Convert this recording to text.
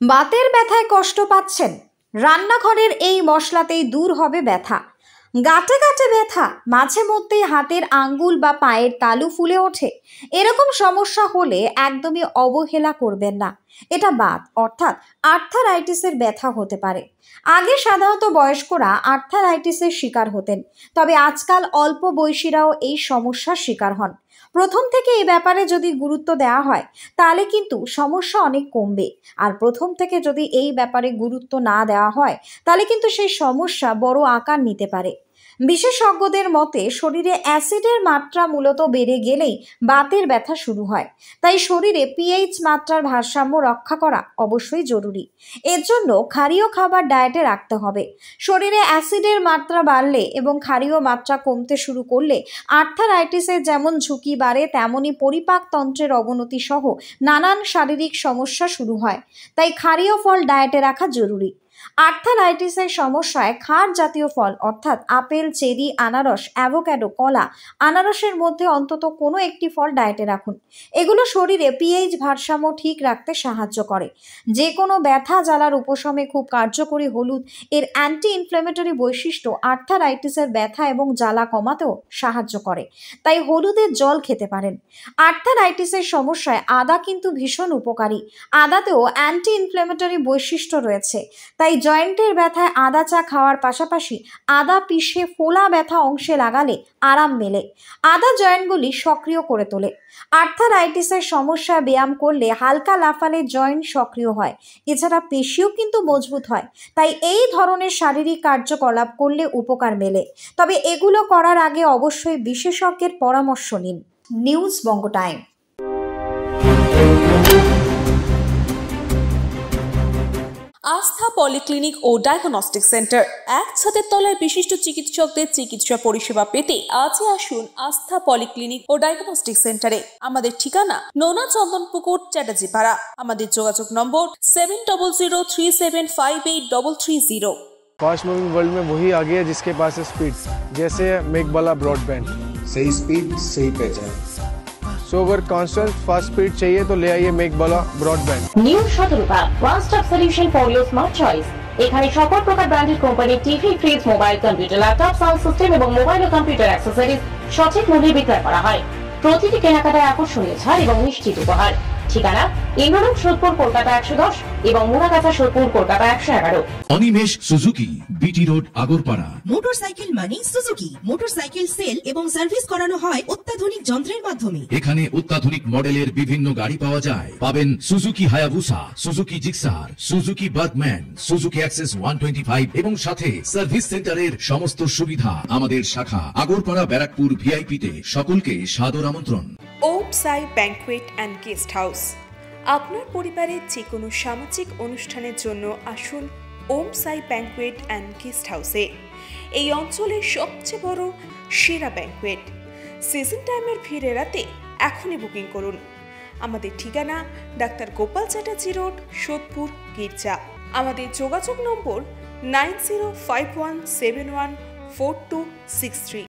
বাতের ব্যথায় কষ্ট পাচ্ছেন? রান্নাঘরের এই মশলাতেই দূর হবে ব্যথা। গাঁটে গাঁটে ব্যথা, মাঝে মধ্যেই হাতের আঙ্গুল বা পায়ের তালু ফুলে ওঠে। এরকম সমস্যা হলে একদমই অবহেলা করবেন না। এটা বাত অর্থাৎ আর্থারাইটিসের ব্যথা হতে পারে। আগে সাধারণত বয়স্করা আর্থারাইটিসের শিকার হতেন, তবে আজকাল অল্প বয়সীরাও এই সমস্যার শিকার হন। প্রথম থেকে এই ব্যাপারে যদি গুরুত্ব দেওয়া হয় তাহলে কিন্তু সমস্যা অনেক কমবে। আর প্রথম থেকে যদি এই ব্যাপারে গুরুত্ব না দেওয়া হয় তাহলে কিন্তু সেই সমস্যা বড় আকার নিতে পারে। বিশেষজ্ঞদের মতে শরীরে অ্যাসিডের মাত্রা মূলত বেড়ে গেলেই বাতের ব্যথা শুরু হয়। তাই শরীরে পিএইচ মাত্রার ভারসাম্য রক্ষা করা অবশ্যই জরুরি। এর জন্য ক্ষারীয় খাবার ডায়েটে রাখতে হবে। শরীরে অ্যাসিডের মাত্রা বাড়লে এবং ক্ষারীয় মাত্রা কমতে শুরু করলে আর্থারাইটিসের যেমন ঝুঁকি বাড়ে, তেমনই পরিপাকতন্ত্রের অবনতি সহ নানান শারীরিক সমস্যা শুরু হয়। তাই ক্ষারীয় ফল ডায়েটে রাখা জরুরি। আর্থারাইটিসের সমস্যায় ক্ষার জাতীয় ফল অর্থাৎ আপেল, চেরি, আনারস, অ্যাভোক্যাডো, কলা, আনারসের মধ্যে অন্তত কোনো একটি ফল ডায়েটে রাখুন। এগুলো শরীরে পিএইচ ভারসাম্য ঠিক রাখতে সাহায্য করে। যে কোনো ব্যথা জ্বালার উপশমে খুব কার্যকরী হলুদ এর অ্যান্টি ইনফ্ল্যামেটরি বৈশিষ্ট্য আর্থারাইটিসের ব্যথা এবং জ্বালা কমাতেও সাহায্য করে। তাই হলুদের জল খেতে পারেন। আর্থারাইটিসের সমস্যায় আদা কিন্তু ভীষণ উপকারী। আদাতেও অ্যান্টি ইনফ্ল্যামেটরি বৈশিষ্ট্য রয়েছে। তাই জয়েন্টের ব্যথায় আদা চা খাওয়ার পাশাপাশি আদা পিষে ফোলা ব্যথা অংশে লাগালে আরাম মেলে। আদা জয়েন্টগুলি সক্রিয় করে তোলে। আর্থারাইটিসের সমস্যায় ব্যায়াম করলে হালকা লাফালে জয়েন্ট সক্রিয় হয়। এছাড়া পেশিও কিন্তু মজবুত হয়। তাই এই ধরনের শারীরিক কার্যকলাপ করলে উপকার মেলে। তবে এগুলো করার আগে অবশ্যই বিশেষজ্ঞের পরামর্শ নিন। নিউজ বঙ্গ টাইম। আস্থা পলিক্লিনিক ও ডায়াগনস্টিক সেন্টার, এক ছাদের তলায় বিশিষ্ট চিকিৎসকদের চিকিৎসা পরিষেবা পেতে আজই আসুন আস্থা পলিক্লিনিক ও ডায়াগনস্টিক সেন্টারে। আমাদের ঠিকানা নোনা চন্দনপুকুর, চ্যাটার্জিপাড়া। আমাদের যোগাযোগ নম্বর 7003758330। फास्ट मूविंग वर्ल्ड में वही आगे है जिसके पास है स्पीड, जैसे मेघबाला ब्रॉडबैंड। सही स्पीड, सही पहचान। सो अगर कांस्टेंट फास्ट स्पीड चाहिए तो ले आइए Meghbala broadband. New Shatarupa one stop solution for your smart choice. এখানে সকল প্রকার ব্র্যান্ডেড কোম্পানির TV, fridge, mobile, computer, laptop, sound system এবং মোবাইল ও কম্পিউটার অ্যাক্সেসরিজ সঠিক মূল্যে বিক্রয় করা হয়। প্রতিটি কেনাকাটায় আকর্ষণীয় ছাড় এবং নিশ্চিত উপহার। ঠিকানা ইন্দ্রনগর, সোদপুর, কলকাতা 110 এবং Murakachha, Sodepur, Kolkata 111। Animesh Suzuki, BT road, Agarpara. Motorcycle মানে সুজুকি। মোটরসাইকেল সেল এবং সার্ভিস করানো হয় অত্যাধুনিক যন্ত্রের মাধ্যমে। এখানে অত্যাধুনিক মডেলের বিভিন্ন গাড়ি পাওয়া যায়। পাবেন Suzuki Hayabusa, Suzuki Gixxer, Suzuki Bergman, Suzuki access 125 এবং সাথে সার্ভিস সেন্টারের সমস্ত সুবিধা। আমাদের শাখা আগরপাড়া, ব্যারাকপুর ভিআইপি তে। সকলকে সাদর আমন্ত্রণ। ওম সাই ব্যাংকুয়েট অ্যান্ড গেস্ট হাউস। আপনার পরিবারের যে কোনো সামাজিক অনুষ্ঠানের জন্য আসুন ওম সাই ব্যাংকুয়েট অ্যান্ড গেস্ট হাউসে। এই অঞ্চলের সবচেয়ে বড় সেরা ব্যাংকুয়েট। সিজন টাইমের ভিড় এড়াতে এখনই বুকিং করুন। আমাদের ঠিকানা ডাক্তার গোপাল চ্যাটার্জি রোড, সোদপুর, গির্জা। আমাদের যোগাযোগ নম্বর 9051714263।